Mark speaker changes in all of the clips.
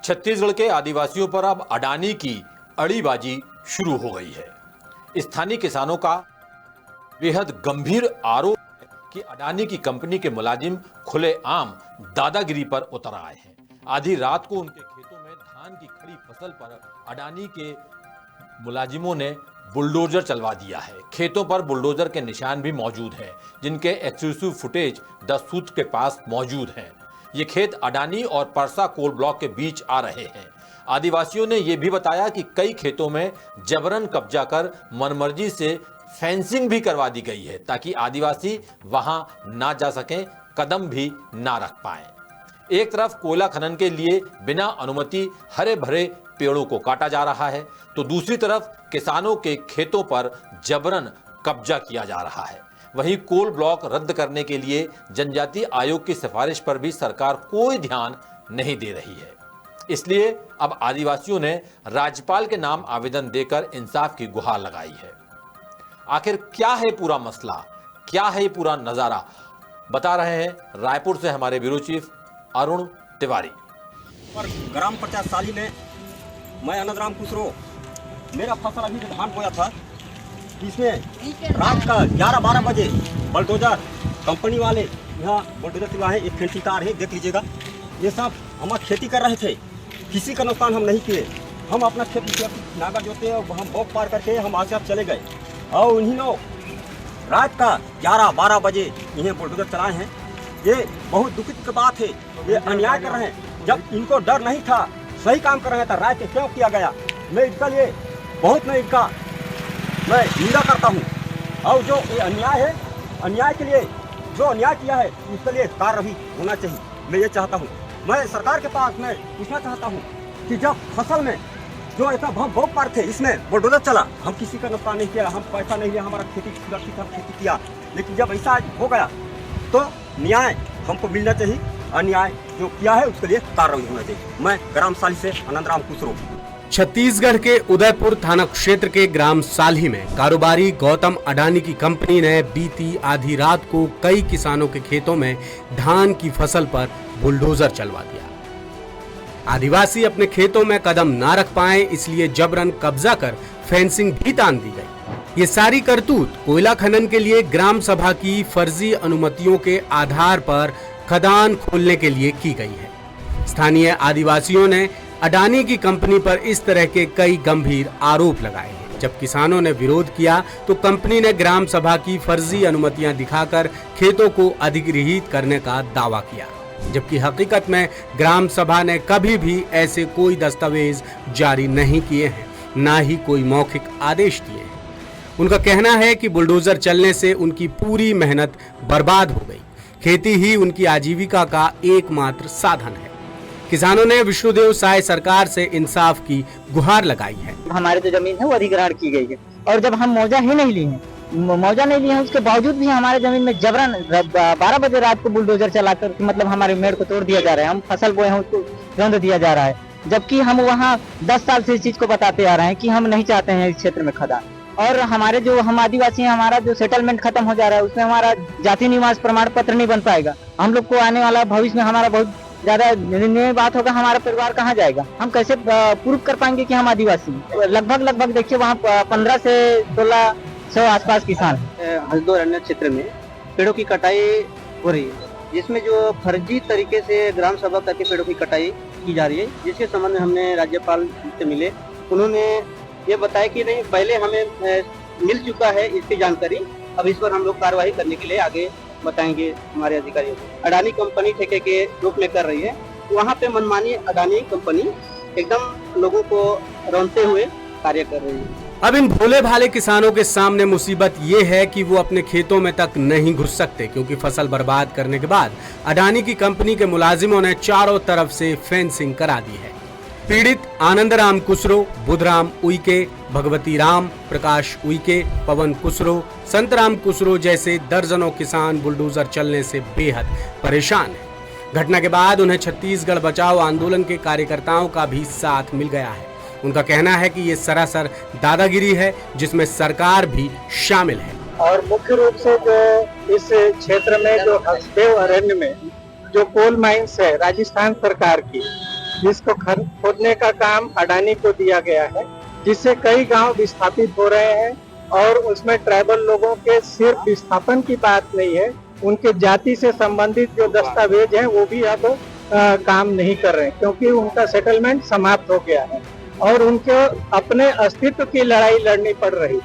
Speaker 1: छत्तीसगढ़ के आदिवासियों पर अब अडानी की अड़ीबाजी शुरू हो गई है। स्थानीय किसानों का बेहद गंभीर आरोप है कि अडानी की कंपनी के मुलाजिम खुलेआम दादागिरी पर उतर आए हैं। आधी रात को उनके खेतों में धान की खड़ी फसल पर अडानी के मुलाजिमों ने बुलडोजर चलवा दिया है। खेतों पर बुलडोजर के निशान भी मौजूद हैं, जिनके एक्सक्लूसिव फुटेज द सूत्र के पास मौजूद हैं। ये खेत अडानी और परसा कोल ब्लॉक के बीच आ रहे हैं। आदिवासियों ने यह भी बताया कि कई खेतों में जबरन कब्जा कर मनमर्जी से फेंसिंग भी करवा दी गई है, ताकि आदिवासी वहां ना जा सकें, कदम भी ना रख पाएं। एक तरफ कोयला खनन के लिए बिना अनुमति हरे भरे पेड़ों को काटा जा रहा है, तो दूसरी तरफ किसानों के खेतों पर जबरन कब्जा किया जा रहा है। वहीं कोल ब्लॉक रद्द करने के लिए जनजातीय आयोग की सिफारिश पर भी सरकार कोई ध्यान नहीं दे रही है। इसलिए अब आदिवासियों ने राज्यपाल के नाम आवेदन देकर इंसाफ की गुहार लगाई है। आखिर क्या है पूरा मसला, क्या है ये पूरा नजारा, बता रहे हैं रायपुर से हमारे ब्यूरो चीफ अरुण तिवारी।
Speaker 2: पर ग्राम पंचायत साली में मैं आनंदराम कुशरो, मेरा फसल अभी जो धान बोया था, इसमें रात का 11-12 बजे बुलडोजर कंपनी वाले यहाँ बुलडोजर चला है, एक फेंसी कार है, देख लीजिएगा। ये सब हम खेती कर रहे थे, किसी का नुकसान हम नहीं किए। हम अपना खेती नागा जोते और हम बॉक पार करके हम आगे आप चले गए, और उन्हीं लोग रात का 11-12 बजे इन्हें बुलडोजर चलाए हैं। ये बहुत दुखित की बात है, ये अन्याय कर रहे हैं। जब इनको डर नहीं था, सही काम कर रहे थे, राय क्यों किया गया? मैं इसका लिए बहुत मैं निंदा करता हूँ। और जो ये अन्याय है, अन्याय के लिए जो अन्याय किया है उसके लिए कार्रवाई होना चाहिए। मैं ये चाहता हूँ, मैं सरकार के पास मैं पूछना चाहता हूँ कि जब फसल में जो ऐसा हम बहुत पार थे, इसमें बुलडोजर चला, हम किसी का नुकसान नहीं किया, हम पैसा नहीं लिया, हमारा खेती सुरक्षित, हम खेती किया। लेकिन जब ऐसा हो गया तो न्याय हमको मिलना चाहिए, अन्याय जो किया है उसके लिए कार्रवाई होना चाहिए। मैं ग्राम साली से आनंदराम कुशरो।
Speaker 3: छत्तीसगढ़ के उदयपुर थाना क्षेत्र के ग्राम साल्ही में कारोबारी गौतम अडानी की कंपनी ने बीती आधी रात को कई किसानों के खेतों में धान की फसल पर बुलडोजर चलवा दिया। आदिवासी अपने खेतों में कदम ना रख पाए, इसलिए जबरन कब्जा कर फेंसिंग भी तान दी गई। ये सारी करतूत कोयला खनन के लिए ग्राम सभा की फर्जी अनुमतियों के आधार पर खदान खोलने के लिए की गई है। स्थानीय आदिवासियों ने अडानी की कंपनी पर इस तरह के कई गंभीर आरोप लगाए हैं। जब किसानों ने विरोध किया तो कंपनी ने ग्राम सभा की फर्जी अनुमतियां दिखाकर खेतों को अधिग्रहित करने का दावा किया, जबकि हकीकत में ग्राम सभा ने कभी भी ऐसे कोई दस्तावेज जारी नहीं किए हैं, ना ही कोई मौखिक आदेश दिए हैं। उनका कहना है कि बुलडोजर चलने से उनकी पूरी मेहनत बर्बाद हो गई। खेती ही उनकी आजीविका का एकमात्र साधन है। किसानों ने विष्णुदेव साय सरकार से इंसाफ की गुहार लगाई है।
Speaker 4: हमारी जो जमीन है वो अधिग्रहण की गई है, और जब हम मौजा ही नहीं लिए हैं, उसके बावजूद भी हमारे जमीन में जबरन 12 बजे रात को बुलडोजर चलाकर मतलब हमारे मेड़ को तोड़ दिया जा रहा है। हम फसल बोए हैं उसको रौंद दिया जा रहा है, जबकि हम वहाँ 10 साल से इस चीज को बताते आ रहे हैं कि हम नहीं चाहते हैं इस क्षेत्र में खदान। और हमारे जो हम आदिवासी हैं, हमारा जो सेटलमेंट खत्म हो जा रहा है, उसमें हमारा जाति निवास प्रमाण पत्र नहीं बन पाएगा। हम लोग को आने वाला भविष्य में हमारा बहुत ज्यादा निर्णय बात होगा, हमारा परिवार कहाँ जाएगा? हम कैसे प्रूव कर पाएंगे कि हम आदिवासी? लगभग देखिए वहाँ 15 से 1600 आसपास किसान हैं।
Speaker 5: हसदो अरण्य क्षेत्र में पेड़ों की कटाई हो रही है, जिसमें जो फर्जी तरीके से ग्राम सभा करके पेड़ों की कटाई की जा रही है, जिसके संबंध में हमने राज्यपाल से मिले। उन्होंने ये बताया कि नहीं, पहले हमें मिल चुका है इसकी जानकारी, अब इस पर हम लोग कार्रवाई करने के लिए आगे बताएंगे हमारे अधिकारियों को। अडानी कंपनी ठेके के रूप में कर रही है, वहाँ पे मनमानी अडानी कंपनी एकदम लोगों को रौंदते हुए कार्य कर रही है।
Speaker 3: अब इन भोले भाले किसानों के सामने मुसीबत ये है कि वो अपने खेतों में तक नहीं घुस सकते, क्योंकि फसल बर्बाद करने के बाद अडानी की कंपनी के मुलाजिमों ने चारों तरफ से फेंसिंग करा दी है। पीड़ित आनंदराम कुशरो, बुधराम उइके, भगवती राम, प्रकाश उइके, पवन कुशरो, संतराम कुशरो जैसे दर्जनों किसान बुलडोजर चलने से बेहद परेशान हैं। घटना के बाद उन्हें छत्तीसगढ़ बचाओ आंदोलन के कार्यकर्ताओं का भी साथ मिल गया है। उनका कहना है कि ये सरासर दादागिरी है, जिसमें सरकार भी शामिल है।
Speaker 6: और मुख्य रूप से जो इस क्षेत्र में जो हसदेव अरण्य में जो कोल माइंस है राजस्थान सरकार की, जिसको खोदने का काम अडानी को दिया गया है, जिससे कई गांव विस्थापित हो रहे हैं। और उसमें ट्राइबल लोगों के सिर्फ विस्थापन की बात नहीं है, उनके जाति से संबंधित जो दस्तावेज हैं वो भी अब काम नहीं कर रहे हैं, क्योंकि उनका सेटलमेंट समाप्त हो गया है और उनको अपने अस्तित्व की लड़ाई लड़नी पड़ रही।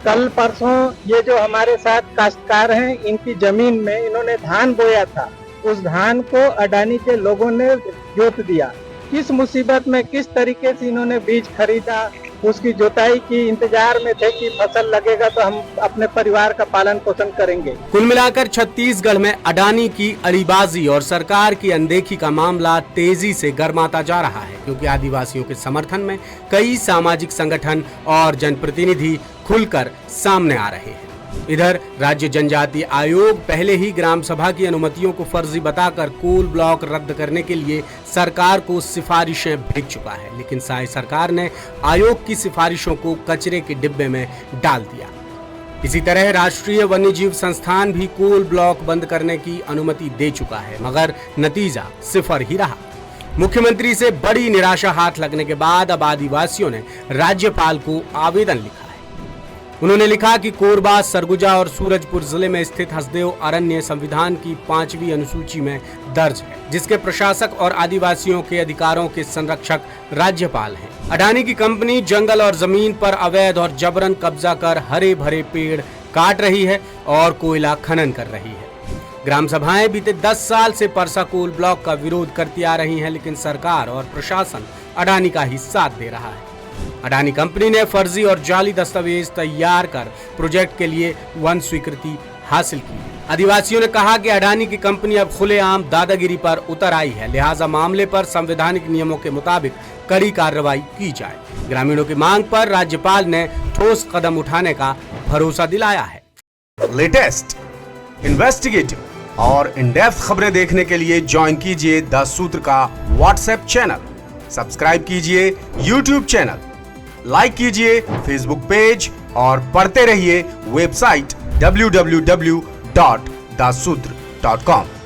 Speaker 6: कल परसों ये जो हमारे साथ काश्तकार हैं, इनकी जमीन में इन्होंने धान बोया था, उस धान को अडानी के लोगों ने जोत दिया। किस मुसीबत में किस तरीके से इन्होंने बीज खरीदा, उसकी जोताई की इंतजार में थे कि फसल लगेगा तो हम अपने परिवार का पालन पोषण करेंगे।
Speaker 3: कुल मिलाकर छत्तीसगढ़ में अडानी की अड़ीबाजी और सरकार की अनदेखी का मामला तेजी से गर्माता जा रहा है, क्योंकि आदिवासियों के समर्थन में कई सामाजिक संगठन और जनप्रतिनिधि खुलकर सामने आ रहे हैं। इधर राज्य जनजातीय आयोग पहले ही ग्राम सभा की अनुमतियों को फर्जी बताकर कोल ब्लॉक रद्द करने के लिए सरकार को सिफारिशें भेज चुका है, लेकिन साय सरकार ने आयोग की सिफारिशों को कचरे के डिब्बे में डाल दिया। इसी तरह राष्ट्रीय वन्यजीव संस्थान भी कोल ब्लॉक बंद करने की अनुमति दे चुका है, मगर नतीजा सिफर ही रहा। मुख्यमंत्री से बड़ी निराशा हाथ लगने के बाद अब आदिवासियों ने राज्यपाल को आवेदन लिखा है। उन्होंने लिखा कि कोरबा, सरगुजा और सूरजपुर जिले में स्थित हसदेव अरण्य संविधान की 5वीं अनुसूची में दर्ज है, जिसके प्रशासक और आदिवासियों के अधिकारों के संरक्षक राज्यपाल हैं। अडानी की कंपनी जंगल और जमीन पर अवैध और जबरन कब्जा कर हरे भरे पेड़ काट रही है और कोयला खनन कर रही है। ग्राम सभाएं बीते 10 साल से परसा कोल ब्लॉक का विरोध करती आ रही हैं, लेकिन सरकार और प्रशासन अडानी का ही साथ दे रहा है। अडानी कंपनी ने फर्जी और जाली दस्तावेज तैयार कर प्रोजेक्ट के लिए वन स्वीकृति हासिल की। आदिवासियों ने कहा कि अडानी की कंपनी अब खुलेआम दादागिरी पर उतर आई है, लिहाजा मामले पर संवैधानिक नियमों के मुताबिक कड़ी कार्रवाई की जाए। ग्रामीणों की मांग पर राज्यपाल ने ठोस कदम उठाने का भरोसा दिलाया है।
Speaker 7: लेटेस्ट, इन्वेस्टिगेटिव और इन डेप्थ खबरें देखने के लिए ज्वाइन कीजिए द सूत्र का व्हाट्सएप चैनल, सब्सक्राइब कीजिए यूट्यूब चैनल, लाइक कीजिए फेसबुक पेज और पढ़ते रहिए वेबसाइट www.dasudr.com।